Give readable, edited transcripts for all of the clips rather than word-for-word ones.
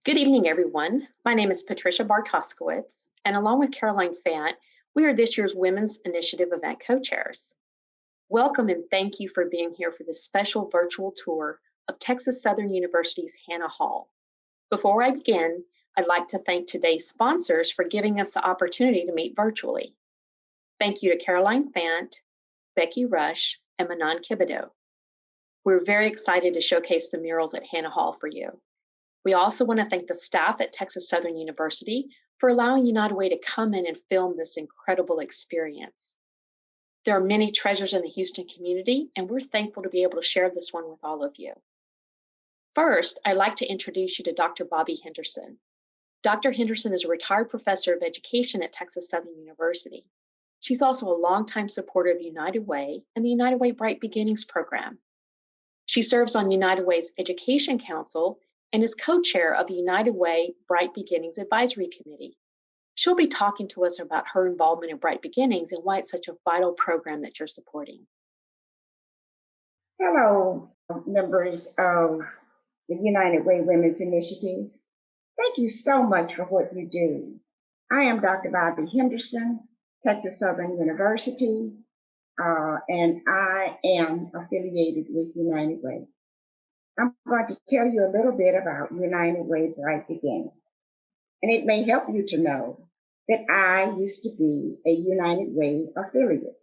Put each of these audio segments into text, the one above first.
Good evening, everyone. My name is Patricia Bartoskowitz, and along with Caroline Fant, we are this year's Women's Initiative event co-chairs. Welcome and thank you for being here for this special virtual tour of Texas Southern University's Hannah Hall. Before I begin, I'd like to thank today's sponsors for giving us the opportunity to meet virtually. Thank you to Caroline Fant, Becky Rush, and Manon Kibido. We're very excited to showcase the murals at Hannah Hall for you. We also want to thank the staff at Texas Southern University for allowing United Way to come in and film this incredible experience. There are many treasures in the Houston community, and we're thankful to be able to share this one with all of you. First, I'd like to introduce you to Dr. Bobby Henderson. Dr. Henderson is a retired professor of education at Texas Southern University. She's also a longtime supporter of United Way and the United Way Bright Beginnings program. She serves on United Way's Education Council and is co-chair of the United Way Bright Beginnings Advisory Committee. She'll be talking to us about her involvement in Bright Beginnings and why it's such a vital program that you're supporting. Hello, members of the United Way Women's Initiative. Thank you so much for what you do. I am Dr. Bobby Henderson, Texas Southern University, and I am affiliated with United Way. I'm going to tell you a little bit about United Way Bright Beginnings. And it may help you to know that I used to be a United Way affiliate.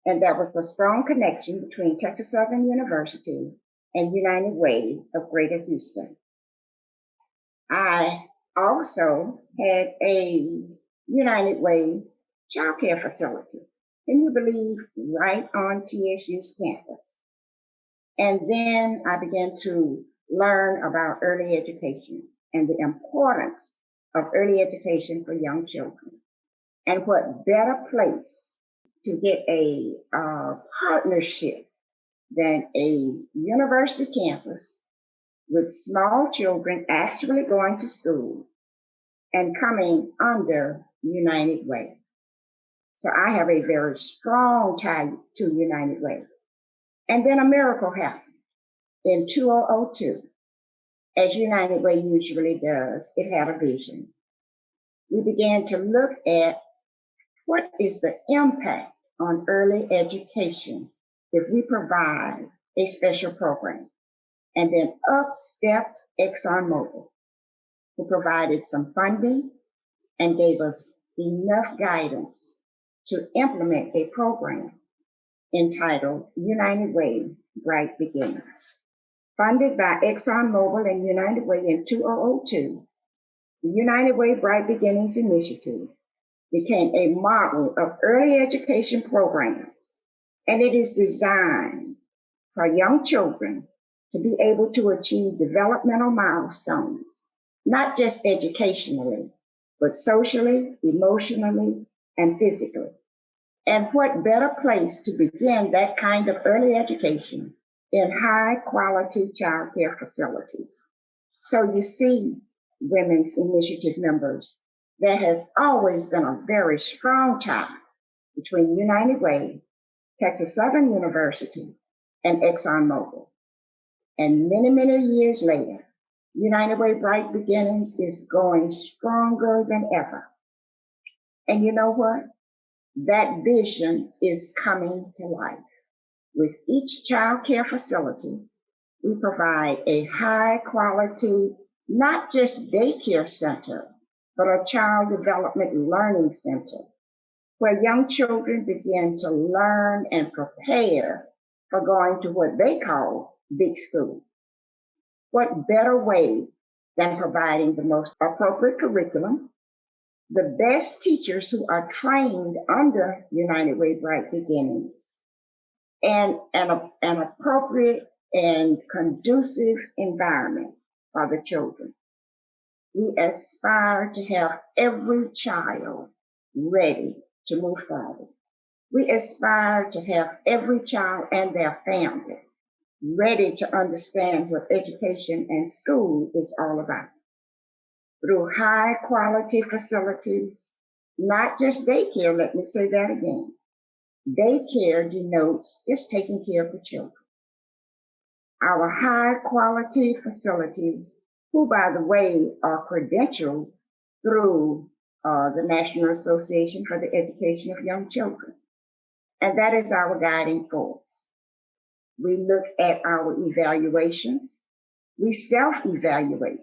And there was a strong connection between Texas Southern University and United Way of Greater Houston. I also had a United Way childcare facility, can you believe, right on TSU's campus. And then I began to learn about early education and the importance of early education for young children. And what better place to get a partnership than a university campus with small children actually going to school and coming under United Way. So I have a very strong tie to United Way. And then a miracle happened in 2002. As United Way usually does, it had a vision. We began to look at what is the impact on early education if we provide a special program. And then up stepped ExxonMobil, who provided some funding and gave us enough guidance to implement a program entitled United Way Bright Beginnings. Funded by ExxonMobil and United Way in 2002, the United Way Bright Beginnings Initiative became a model of early education programs, and it is designed for young children to be able to achieve developmental milestones, not just educationally, but socially, emotionally, and physically. And what better place to begin that kind of early education in high quality childcare facilities. So you see, Women's Initiative members, there has always been a very strong tie between United Way, Texas Southern University, and ExxonMobil. And many, many years later, United Way Bright Beginnings is going stronger than ever. And you know what? That vision is coming to life. With each child care facility, we provide a high quality, not just daycare center, but a child development learning center, where young children begin to learn and prepare for going to what they call big school. What better way than providing the most appropriate curriculum, the best teachers who are trained under United Way Bright Beginnings, and an appropriate and conducive environment for the children. We aspire to have every child ready to move forward. We aspire to have every child and their family ready to understand what education and school is all about. Through high quality facilities, not just daycare, let me say that again. Daycare denotes just taking care of the children. Our high quality facilities who, by the way, are credentialed through the National Association for the Education of Young Children. And that is our guiding force. We look at our evaluations. We self-evaluate.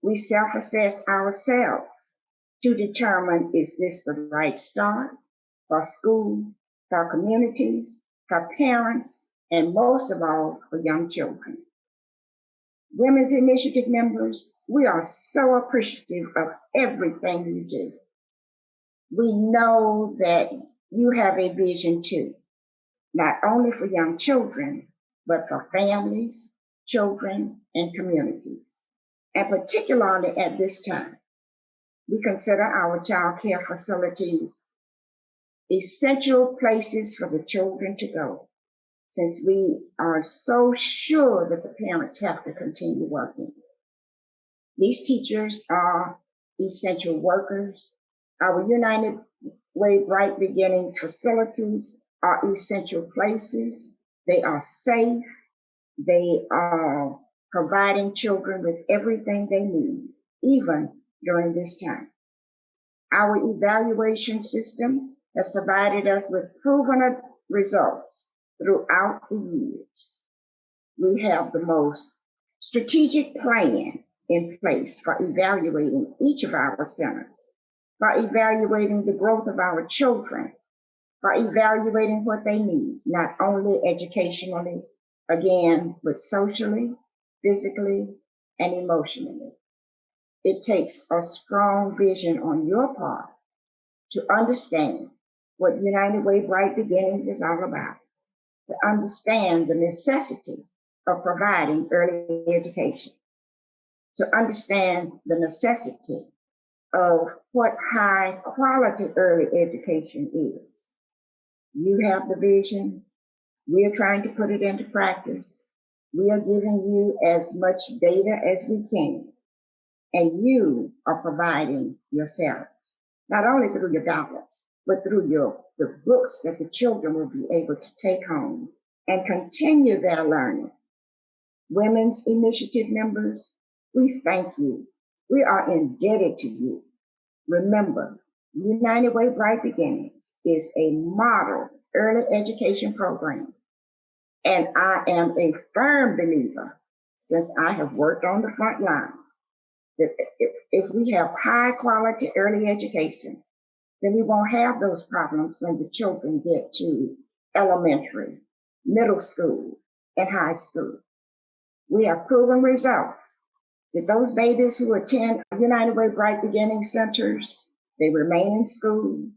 We self-assess ourselves to determine, is this the right start for school, for communities, for parents, and most of all, for young children. Women's Initiative members, we are so appreciative of everything you do. We know that you have a vision too, not only for young children, but for families, children, and communities. And particularly at this time, we consider our child care facilities essential places for the children to go, since we are so sure that the parents have to continue working. These teachers are essential workers. Our United Way Bright Beginnings facilities are essential places. They are safe. They are providing children with everything they need, even during this time. Our evaluation system has provided us with proven results throughout the years. We have the most strategic plan in place for evaluating each of our centers, for evaluating the growth of our children, for evaluating what they need, not only educationally, again, but socially, physically, and emotionally. It takes a strong vision on your part to understand what United Way Bright Beginnings is all about, to understand the necessity of providing early education, to understand the necessity of what high quality early education is. You have the vision. We are trying to put it into practice. We are giving you as much data as we can, and you are providing yourself, not only through your dollars, but through the books that the children will be able to take home and continue their learning. Women's Initiative members, we thank you. We are indebted to you. Remember, United Way Bright Beginnings is a model early education program. And I am a firm believer, since I have worked on the front line, that if we have high quality early education, then we won't have those problems when the children get to elementary, middle school, and high school. We have proven results that those babies who attend United Way Bright Beginning centers, they remain in school,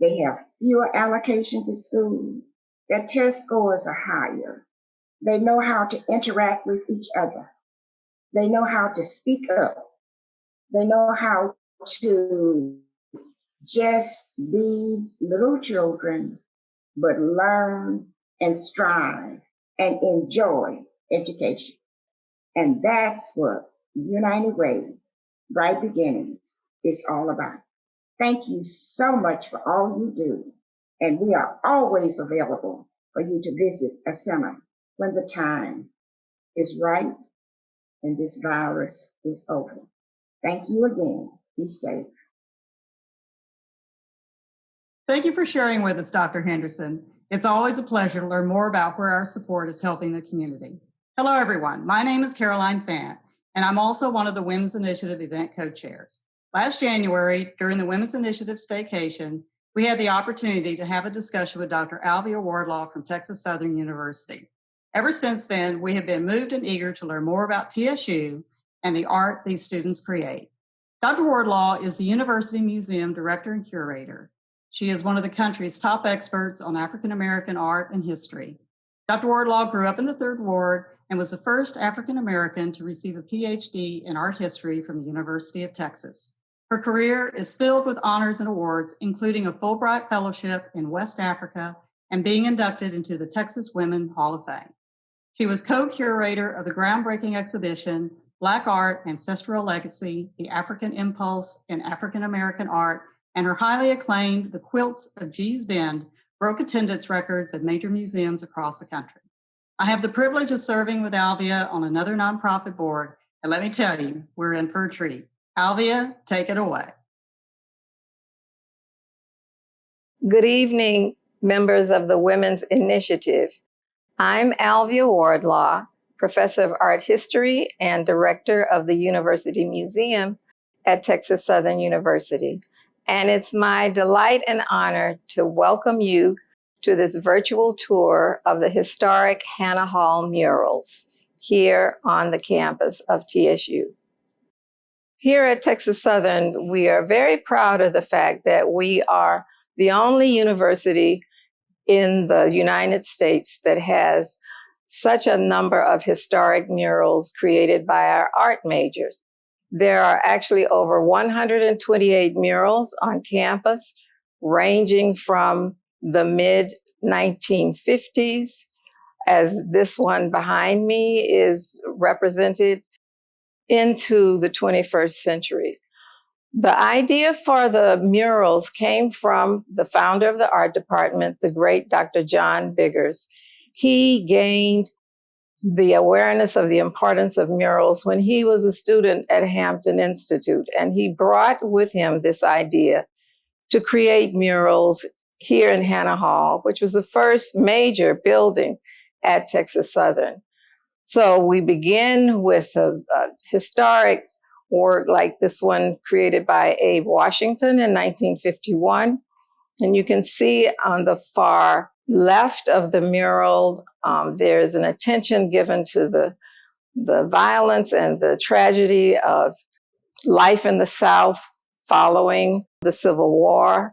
they have fewer allocations at school, their test scores are higher, they know how to interact with each other, they know how to speak up, they know how to just be little children, but learn and strive and enjoy education. And that's what United Way Bright Beginnings is all about. Thank you so much for all you do. And we are always available for you to visit a center when the time is right and this virus is over. Thank you again. Be safe. Thank you for sharing with us, Dr. Henderson. It's always a pleasure to learn more about where our support is helping the community. Hello, everyone. My name is Caroline Fant, and I'm also one of the Women's Initiative event co-chairs. Last January, during the Women's Initiative Staycation, we had the opportunity to have a discussion with Dr. Alvia Wardlaw from Texas Southern University. Ever since then, we have been moved and eager to learn more about TSU and the art these students create. Dr. Wardlaw is the University Museum Director and Curator. She is one of the country's top experts on African American art and history. Dr. Wardlaw grew up in the Third Ward and was the first African American to receive a PhD in art history from the University of Texas. Her career is filled with honors and awards, including a Fulbright Fellowship in West Africa and being inducted into the Texas Women Hall of Fame. She was co-curator of the groundbreaking exhibition, Black Art, Ancestral Legacy, The African Impulse in African American Art, and her highly acclaimed The Quilts of Gee's Bend broke attendance records at major museums across the country. I have the privilege of serving with Alvia on another nonprofit board, And let me tell you, we're in for a treat. Alvia, take it away. Good evening, members of the Women's Initiative. I'm Alvia Wardlaw, Professor of Art History and Director of the University Museum at Texas Southern University. And it's my delight and honor to welcome you to this virtual tour of the historic Hannah Hall Murals here on the campus of TSU. Here at Texas Southern, we are very proud of the fact that we are the only university in the United States that has such a number of historic murals created by our art majors. There are actually over 128 murals on campus, ranging from the mid-1950s, as this one behind me is represented, into the 21st century. The idea for the murals came from the founder of the art department, the great Dr. John Biggers. He gained the awareness of the importance of murals when he was a student at Hampton Institute, and he brought with him this idea to create murals here in Hannah Hall, which was the first major building at Texas Southern. So we begin with a historic work like this one created by Abe Washington in 1951. And you can see on the far left of the mural, there's an attention given to the violence and the tragedy of life in the South following the Civil War.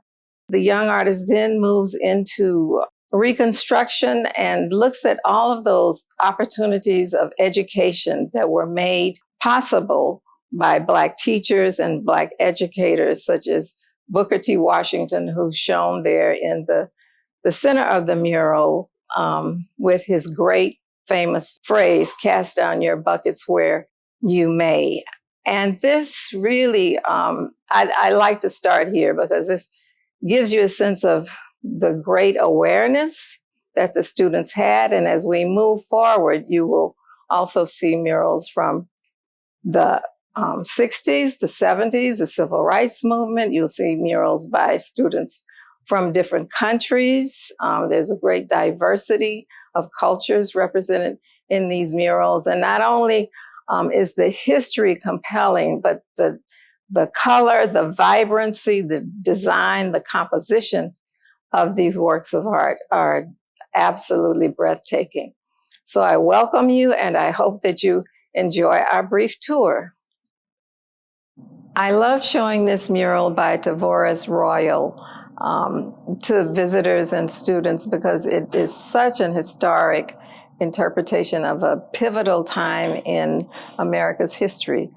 The young artist then moves into Reconstruction and looks at all of those opportunities of education that were made possible by Black teachers and Black educators, such as Booker T. Washington, who's shown there in the center of the mural with his great famous phrase, "Cast down your buckets where you may." And this really, I like to start here because this gives you a sense of the great awareness that the students had. And as we move forward, you will also see murals from the 60s, the 70s, the Civil Rights Movement. You'll see murals by students from different countries. There's a great diversity of cultures represented in these murals. And not only is the history compelling, but the color, the vibrancy, the design, the composition of these works of art are absolutely breathtaking. So I welcome you, and I hope that you enjoy our brief tour. I love showing this mural by Tavoris Royal to visitors and students because it is such an historic interpretation of a pivotal time in America's history.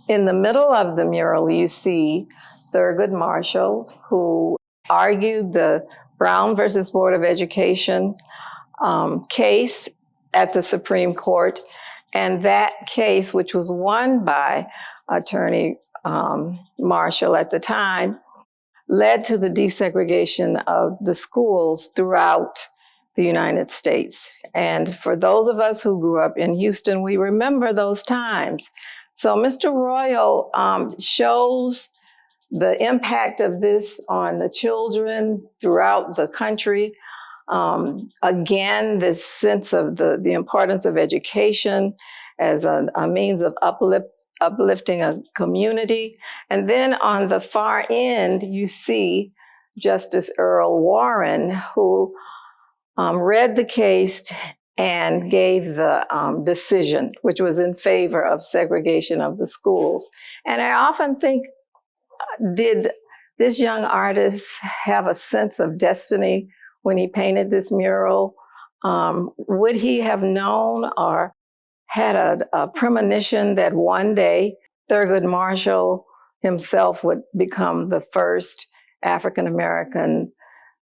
In the middle of the mural, you see Thurgood Marshall, who argued the Brown versus Board of Education case at the Supreme Court. And that case, which was won by Attorney Marshall at the time, led to the desegregation of the schools throughout the United States. And for those of us who grew up in Houston, we remember those times. So Mr. Royal shows the impact of this on the children throughout the country. Again, this sense of the importance of education as a means of uplifting a community. And then on the far end, you see Justice Earl Warren, who read the case and gave the decision, which was in favor of segregation of the schools. And I often think, did this young artist have a sense of destiny when he painted this mural? Would he have known or had a premonition that one day Thurgood Marshall himself would become the first African-American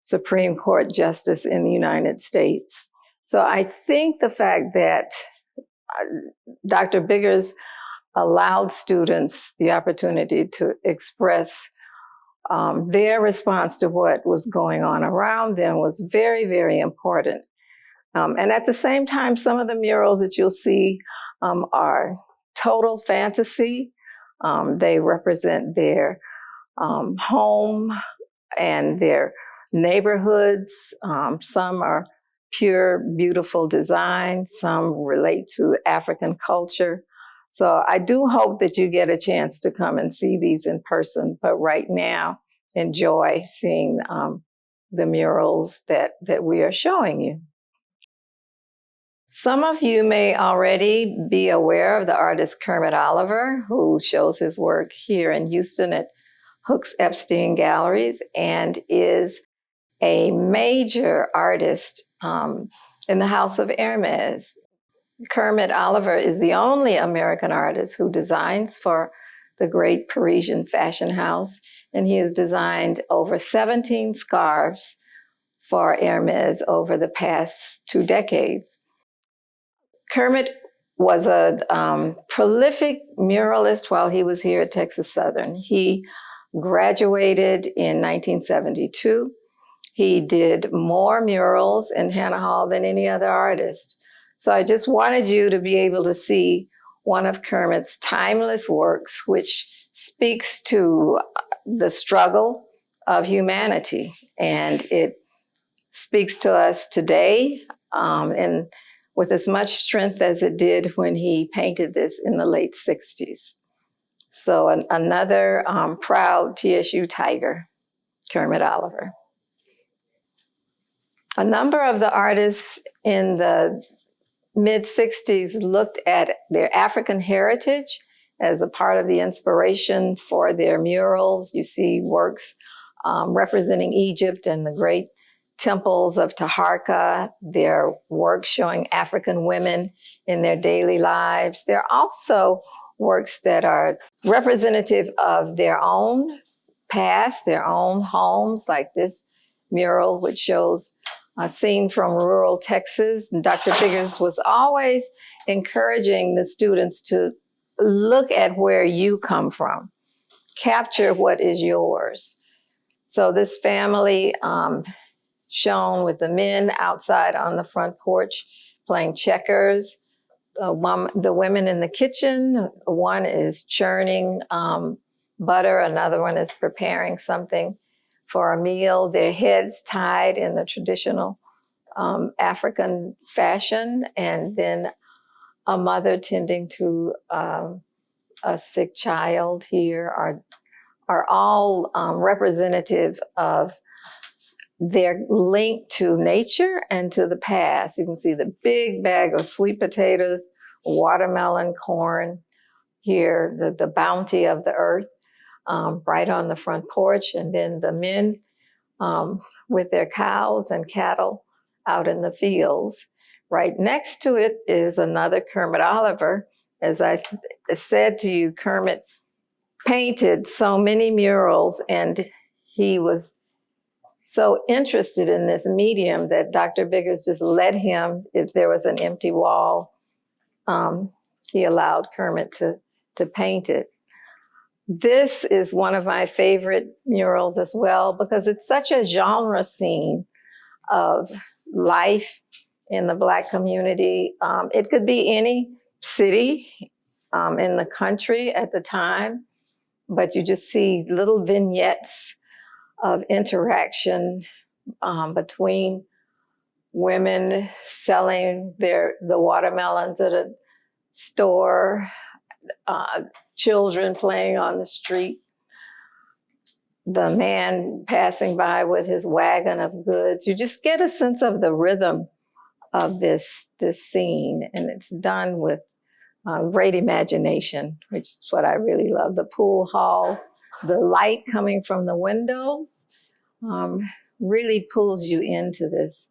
Supreme Court justice in the United States? So I think the fact that Dr. Biggers allowed students the opportunity to express their response to what was going on around them was very, very important. And at the same time, some of the murals that you'll see are total fantasy. They represent their home and their neighborhoods. Some are pure, beautiful design. Some relate to African culture. So I do hope that you get a chance to come and see these in person. But right now, enjoy seeing the murals that we are showing you. Some of you may already be aware of the artist Kermit Oliver, who shows his work here in Houston at Hooks Epstein Galleries and is a major artist in the House of Hermes. Kermit Oliver is the only American artist who designs for the great Parisian fashion house, and he has designed over 17 scarves for Hermes over the past 2 decades. Kermit was a prolific muralist while he was here at Texas Southern. He graduated in 1972. He did more murals in Hannah Hall than any other artist. So I just wanted you to be able to see one of Kermit's timeless works, which speaks to the struggle of humanity. And it speaks to us today, and with as much strength as it did when he painted this in the late 60s. So another proud TSU Tiger, Kermit Oliver. A number of the artists in the mid-60s looked at their African heritage as a part of the inspiration for their murals. You see works representing Egypt and the great temples of Taharka. There are works showing African women in their daily lives. There are also works that are representative of their own past, their own homes, like this mural, which shows a scene from rural Texas. And Dr. Biggers was always encouraging the students to look at where you come from, capture what is yours. So this family shown with the men outside on the front porch playing checkers. The women in the kitchen, one is churning butter, another one is preparing something for a meal. Their heads tied in the traditional African fashion, and then a mother tending to a sick child here are all representative of their link to nature and to the past. You can see the big bag of sweet potatoes, watermelon, corn here, the bounty of the earth right on the front porch, and then the men with their cows and cattle out in the fields. Right next to it is another Kermit Oliver. As I said to you, Kermit painted so many murals, and he was so interested in this medium that Dr. Biggers just let him, if there was an empty wall, he allowed Kermit to paint it. This is one of my favorite murals as well, because it's such a genre scene of life in the Black community. It could be any city in the country at the time, but you just see little vignettes of interaction between women selling the watermelons at a store, children playing on the street, the man passing by with his wagon of goods. You just get a sense of the rhythm of this scene, and it's done with great imagination, which is what I really love. The pool hall, the light coming from the windows really pulls you into this.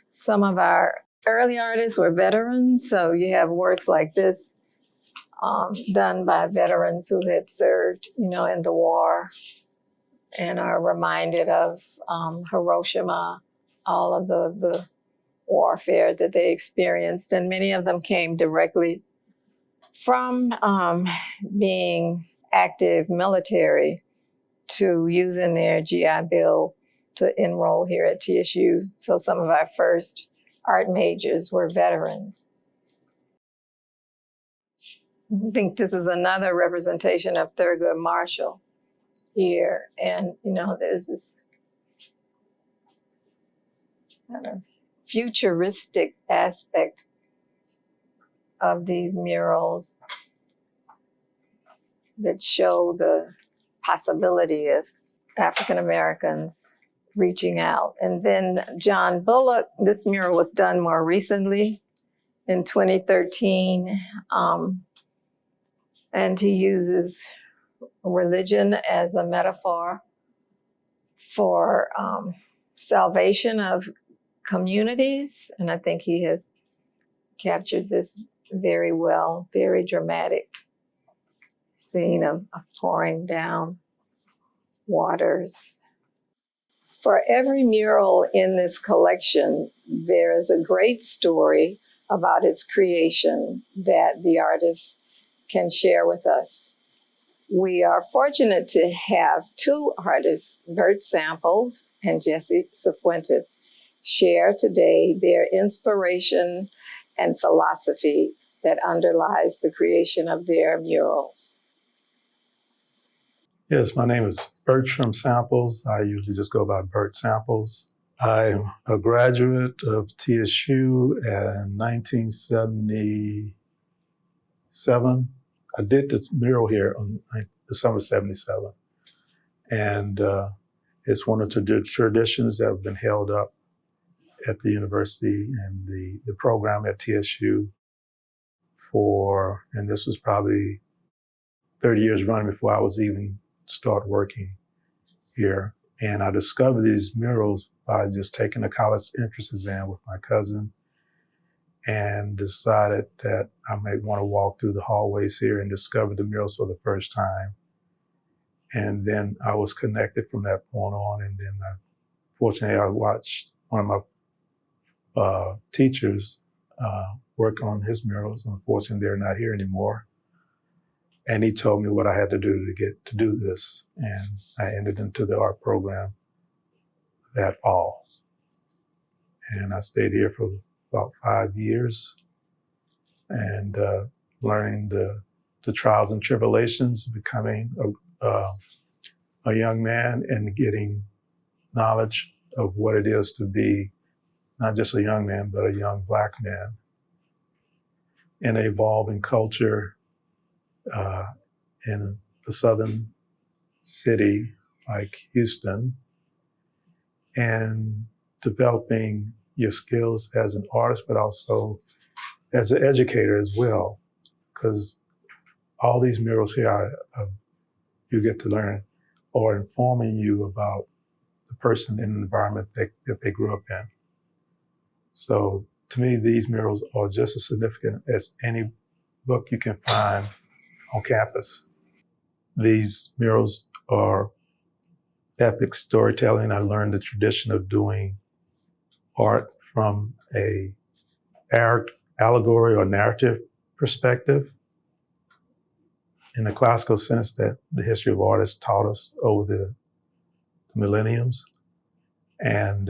Some of our early artists were veterans, so you have works like this done by veterans who had served, in the war and are reminded of Hiroshima, all of the warfare that they experienced, and many of them came directly from being active military to using their GI Bill to enroll here at TSU. So some of our first art majors were veterans. I think this is another representation of Thurgood Marshall here. And, you know, there's this kind of futuristic aspect of these murals that show the possibility of African Americans reaching out. And then John Bullock, this mural was done more recently in 2013. And he uses religion as a metaphor for salvation of communities. And I think he has captured this very well, very dramatic scene of pouring down waters. For every mural in this collection, there is a great story about its creation that the artist can share with us. We are fortunate to have two artists, Birch Samples and Jesse Cifuentes, share today their inspiration and philosophy that underlies the creation of their murals. Yes, my name is Birch Samples. I usually just go by Birch Samples. I'm a graduate of TSU in 1977. I did this mural here on December 77. And it's one of the traditions that have been held up at the university and the program at TSU and this was probably 30 years running before I was even start working here. And I discovered these murals by just taking a college entrance exam with my cousin and decided that I might want to walk through the hallways here and discover the murals for the first time. And then I was connected from that point on. And then fortunately, I watched one of my teachers work on his murals. Unfortunately, they're not here anymore. And he told me what I had to do to get to do this. And I entered into the art program that fall. And I stayed here for about 5 years and learning the trials and tribulations of becoming a young man and getting knowledge of what it is to be not just a young man, but a young Black man in an evolving culture in a southern city like Houston, and developing your skills as an artist, but also as an educator as well, because all these murals here you get to learn or informing you about the person in the environment that they grew up in. So to me, these murals are just as significant as any book you can find on campus. These murals are epic storytelling. I learned the tradition of doing art from a allegory or narrative perspective in the classical sense that the history of art has taught us over the millenniums, and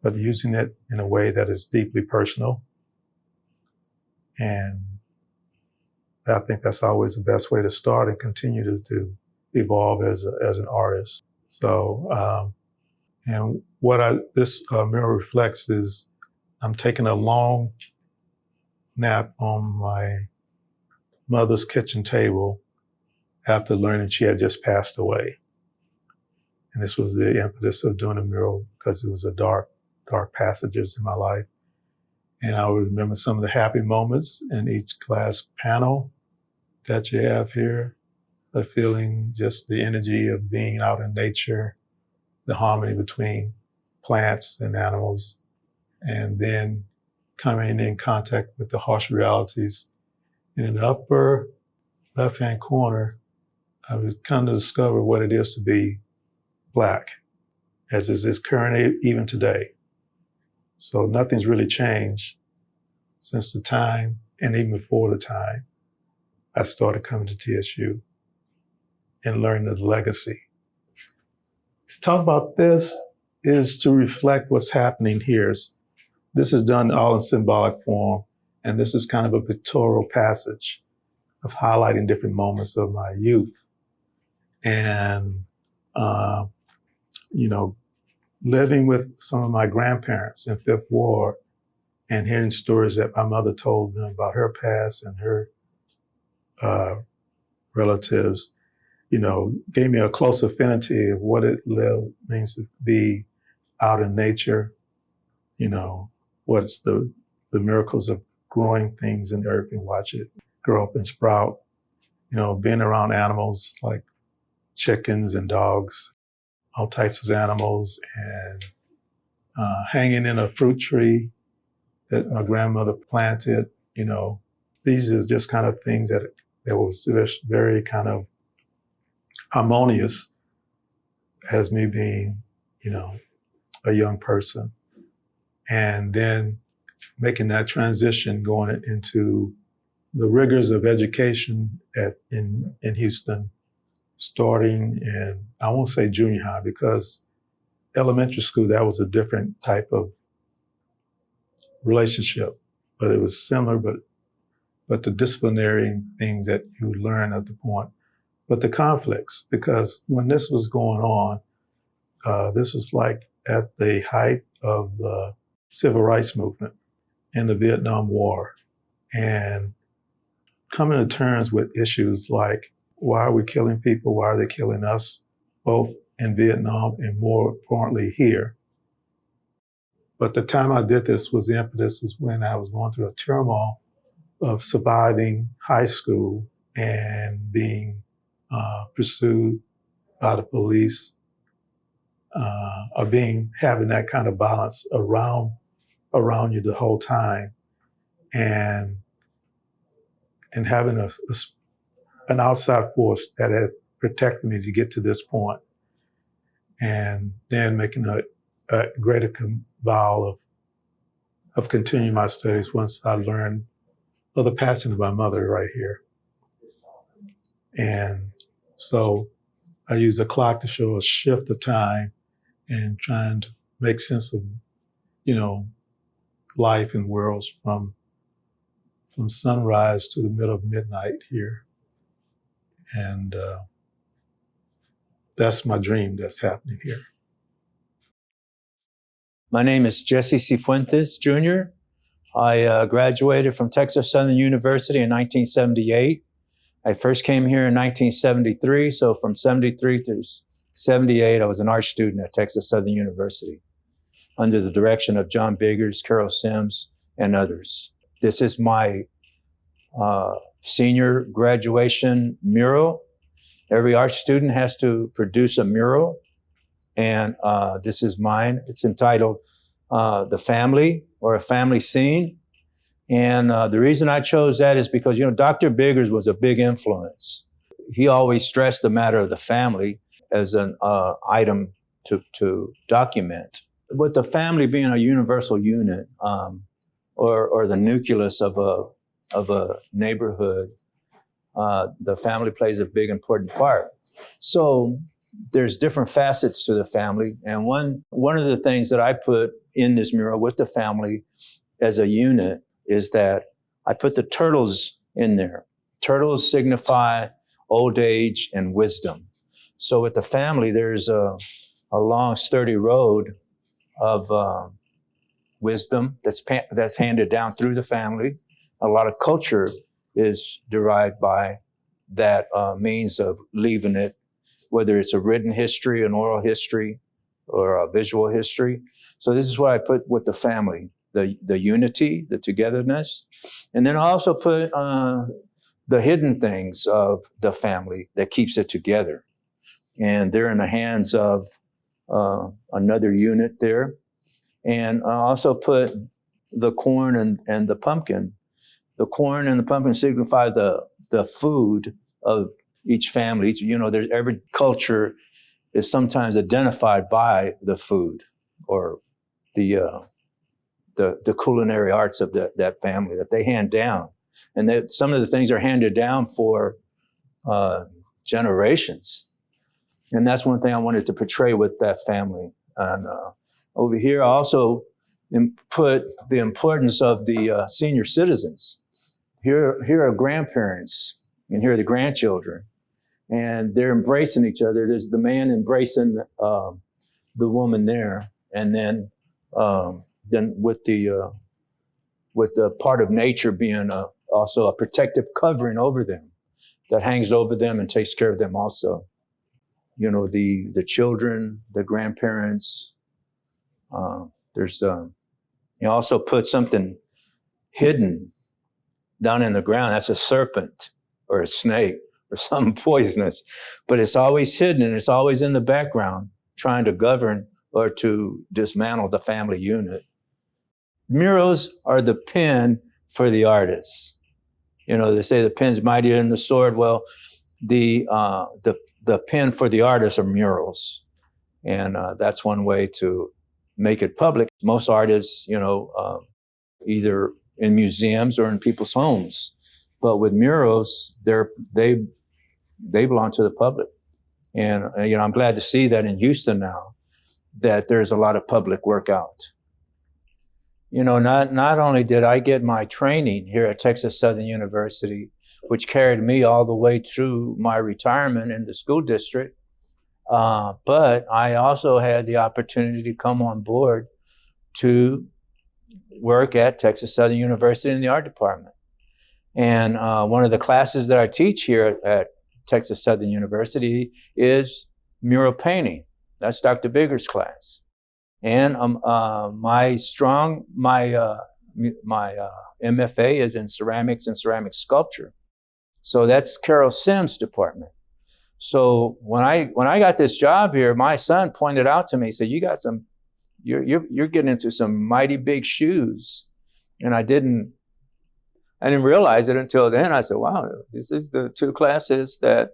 but using it in a way that is deeply personal. And I think that's always the best way to start and continue to evolve as an artist. So, and what this mural reflects is I'm taking a long nap on my mother's kitchen table after learning she had just passed away. And this was the impetus of doing a mural because it was a dark passages in my life. And I would remember some of the happy moments in each glass panel that you have here, the feeling, just the energy of being out in nature, the harmony between plants and animals, and then coming in contact with the harsh realities. And in the upper left-hand corner, I was kind of discover what it is to be Black, as is currently even today. So nothing's really changed since the time, and even before the time, I started coming to TSU and learning the legacy. To talk about this is to reflect what's happening here. This is done all in symbolic form. And this is kind of a pictorial passage of highlighting different moments of my youth. And, living with some of my grandparents in Fifth Ward and hearing stories that my mother told them about her past and her relatives, gave me a close affinity of what it means to be out in nature, what's the miracles of growing things in the earth and watch it grow up and sprout, being around animals like chickens and dogs, all types of animals, and hanging in a fruit tree that my grandmother planted. These are just kind of things that was just very kind of harmonious as me being, a young person. And then making that transition, going into the rigors of education in Houston, starting in, I won't say junior high, because elementary school, that was a different type of relationship, but it was similar, but the disciplinary things that you learn at the point, but the conflicts, because when this was going on, this was like at the height of the civil rights movement and the Vietnam War, and coming to terms with issues like, why are we killing people? Why are they killing us? Both in Vietnam and more importantly here. But the time I did this was the impetus was when I was going through a turmoil of surviving high school and being pursued by the police, having that kind of violence around you the whole time, and having an outside force that has protected me to get to this point, and then making a greater vow of continuing my studies once I learned of the passing of my mother right here. And so I use a clock to show a shift of time and trying to make sense of, life and worlds from sunrise to the middle of midnight here. And that's my dream that's happening here. My name is Jesse Cifuentes, Jr. I graduated from Texas Southern University in 1978. I first came here in 1973, so from 73 through 78, I was an art student at Texas Southern University under the direction of John Biggers, Carol Sims, and others. This is my senior graduation mural. Every art student has to produce a mural, and this is mine. It's entitled The Family, or A Family Scene. And the reason I chose that is because, Dr. Biggers was a big influence. He always stressed the matter of the family as an item to document. With the family being a universal unit, or the nucleus of a neighborhood, the family plays a big, important part. So there's different facets to the family. And one of the things that I put in this mural with the family as a unit is that I put the turtles in there. Turtles signify old age and wisdom. So with the family, there's a long, sturdy road of wisdom that's handed down through the family. A lot of culture is derived by that means of leaving it, whether it's a written history, an oral history, or a visual history. So this is what I put with the family, the unity, the togetherness. And then I also put the hidden things of the family that keeps it together. And they're in the hands of another unit there. And I also put the corn and the pumpkin. The corn and the pumpkin signify the food of each family. Every culture is sometimes identified by the food or the culinary arts of that family that they hand down. And some of the things are handed down for generations. And that's one thing I wanted to portray with that family. And over here, I also put the importance of the senior citizens. Here are grandparents, and here are the grandchildren, and they're embracing each other. There's the man embracing the woman there, and then with the part of nature being also a protective covering over them that hangs over them and takes care of them also. You know, the children, the grandparents. You also put something hidden down in the ground. That's a serpent or a snake or something poisonous, but it's always hidden and it's always in the background trying to govern or to dismantle the family unit. Murals are the pen for the artists. You know, they say the pen's mightier than the sword. Well, the pen for the artists are murals. And that's one way to make it public. Most artists, you know, either in museums or in people's homes. But with murals, they belong to the public. And, you know, I'm glad to see that in Houston now, that there's a lot of public work out. You know, not only did I get my training here at Texas Southern University, which carried me all the way through my retirement in the school district, but I also had the opportunity to come on board to work at Texas Southern University in the art department. And one of the classes that I teach here at Texas Southern University is mural painting. That's Dr. Bigger's class. And my MFA is in ceramics and ceramic sculpture. So that's Carol Sims' department. So when I got this job here, my son pointed out to me, he said, you're getting into some mighty big shoes. And I didn't realize it until then. I said, wow, this is the two classes that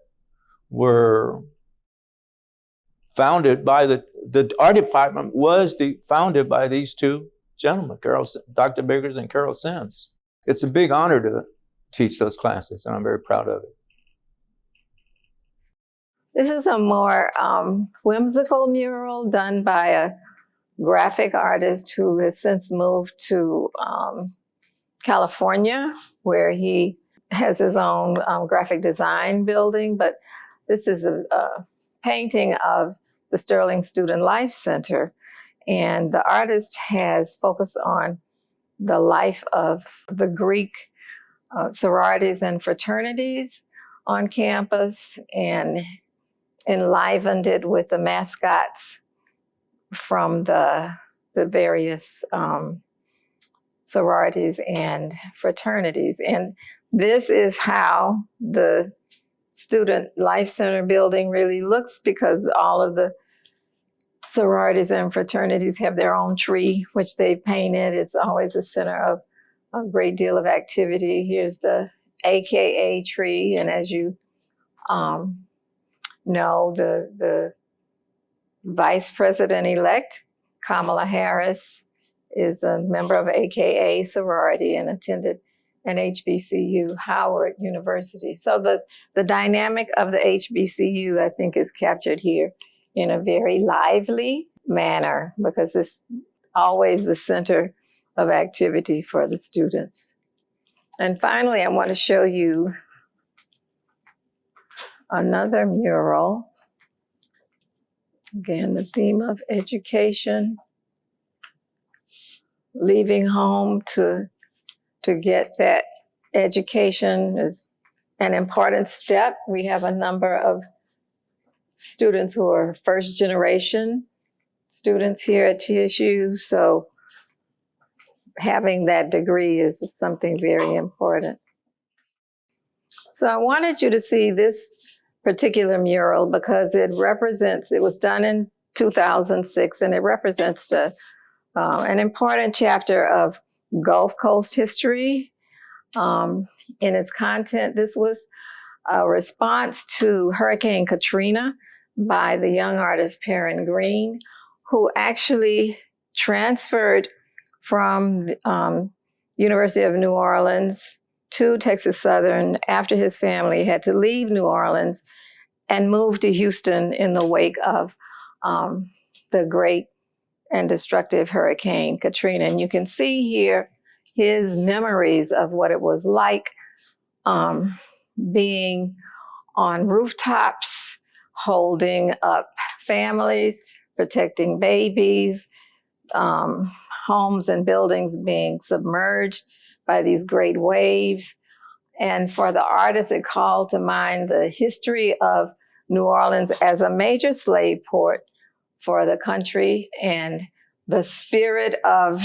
were founded by the art department was founded by these two gentlemen, Dr. Biggers and Carol Sims. It's a big honor to teach those classes, and I'm very proud of it. This is a more whimsical mural done by a graphic artist who has since moved to California, where he has his own graphic design building. But this is a painting of the Sterling Student Life Center. And the artist has focused on the life of the Greek sororities and fraternities on campus and enlivened it with the mascots from the various sororities and fraternities. And this is how the Student Life Center building really looks, because all of the sororities and fraternities have their own tree, which they painted. It's always a center of a great deal of activity. Here's the AKA tree, and as you know, the Vice President-elect, Kamala Harris, is a member of AKA sorority and attended an HBCU, Howard University. So the dynamic of the HBCU, I think, is captured here in a very lively manner, because it's always the center of activity for the students. And finally, I want to show you another mural. Again, the theme of education, leaving home to get that education is an important step. We have a number of students who are first generation students here at TSU, so having that degree is something very important. So I wanted you to see this particular mural because it was done in 2006, and it represents an important chapter of Gulf Coast history. In its content, this was a response to Hurricane Katrina by the young artist Perrin Green, who actually transferred from University of New Orleans to Texas Southern after his family had to leave New Orleans and move to Houston in the wake of the great and destructive Hurricane Katrina. And you can see here his memories of what it was like being on rooftops, holding up families, protecting babies, homes and buildings being submerged by these great waves. And for the artist, it called to mind the history of New Orleans as a major slave port for the country, and the spirit of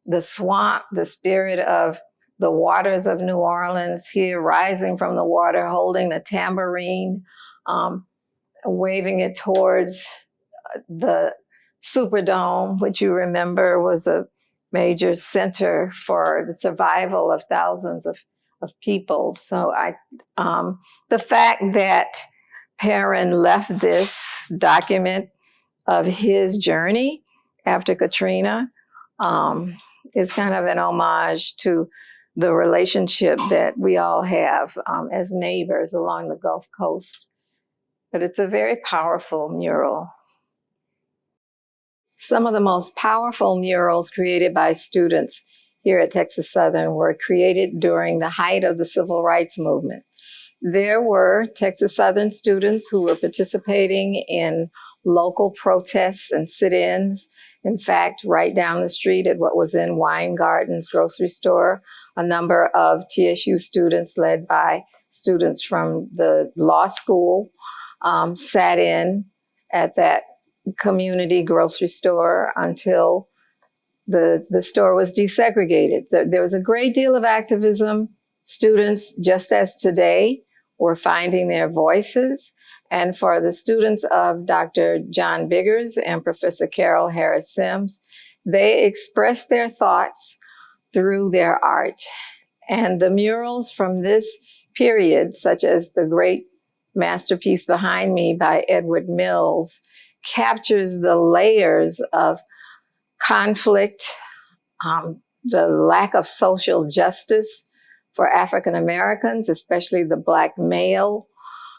the swamp, the spirit of the waters of New Orleans, here rising from the water, holding the tambourine, waving it towards the Superdome, which you remember was a major center for the survival of thousands of people. So the fact that Perrin left this document of his journey after Katrina is kind of an homage to the relationship that we all have as neighbors along the Gulf Coast. But it's a very powerful mural. Some of the most powerful murals created by students here at Texas Southern were created during the height of the Civil Rights Movement. There were Texas Southern students who were participating in local protests and sit-ins. In fact, right down the street at what was in Weingarten's grocery store, a number of TSU students led by students from the law school sat in at that community grocery store until the store was desegregated. There was a great deal of activism. Students, just as today, were finding their voices. And for the students of Dr. John Biggers and Professor Carol Harris Sims, they expressed their thoughts through their art. And the murals from this period, such as the great masterpiece behind me by Edward Mills, captures the layers of conflict, the lack of social justice for African Americans, especially the Black male,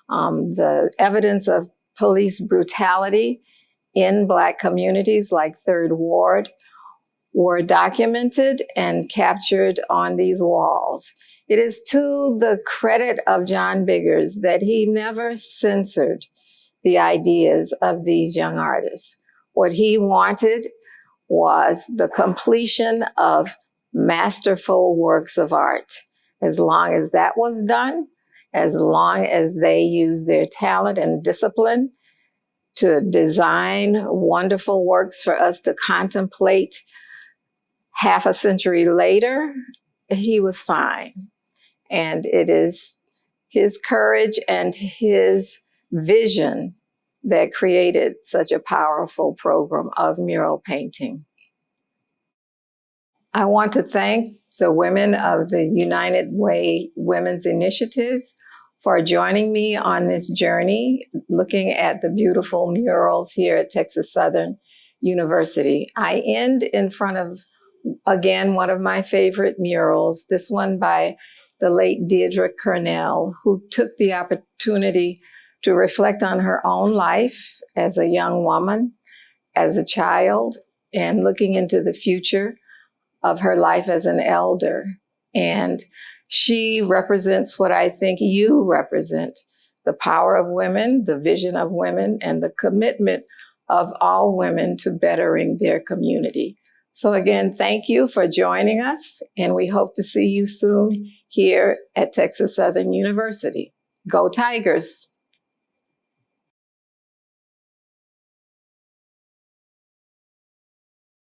the evidence of police brutality in Black communities like Third Ward were documented and captured on these walls. It is to the credit of John Biggers that he never censored the ideas of these young artists. What he wanted was the completion of masterful works of art. As long as that was done, as long as they used their talent and discipline to design wonderful works for us to contemplate half a century later, he was fine. And it is his courage and his vision that created such a powerful program of mural painting. I want to thank the women of the United Way Women's Initiative for joining me on this journey, looking at the beautiful murals here at Texas Southern University. I end in front of, again, one of my favorite murals, this one by the late Deirdre Cornell, who took the opportunity to reflect on her own life as a young woman, as a child, and looking into the future of her life as an elder. And she represents what I think you represent, the power of women, the vision of women, and the commitment of all women to bettering their community. So again, thank you for joining us, and we hope to see you soon here at Texas Southern University. Go Tigers!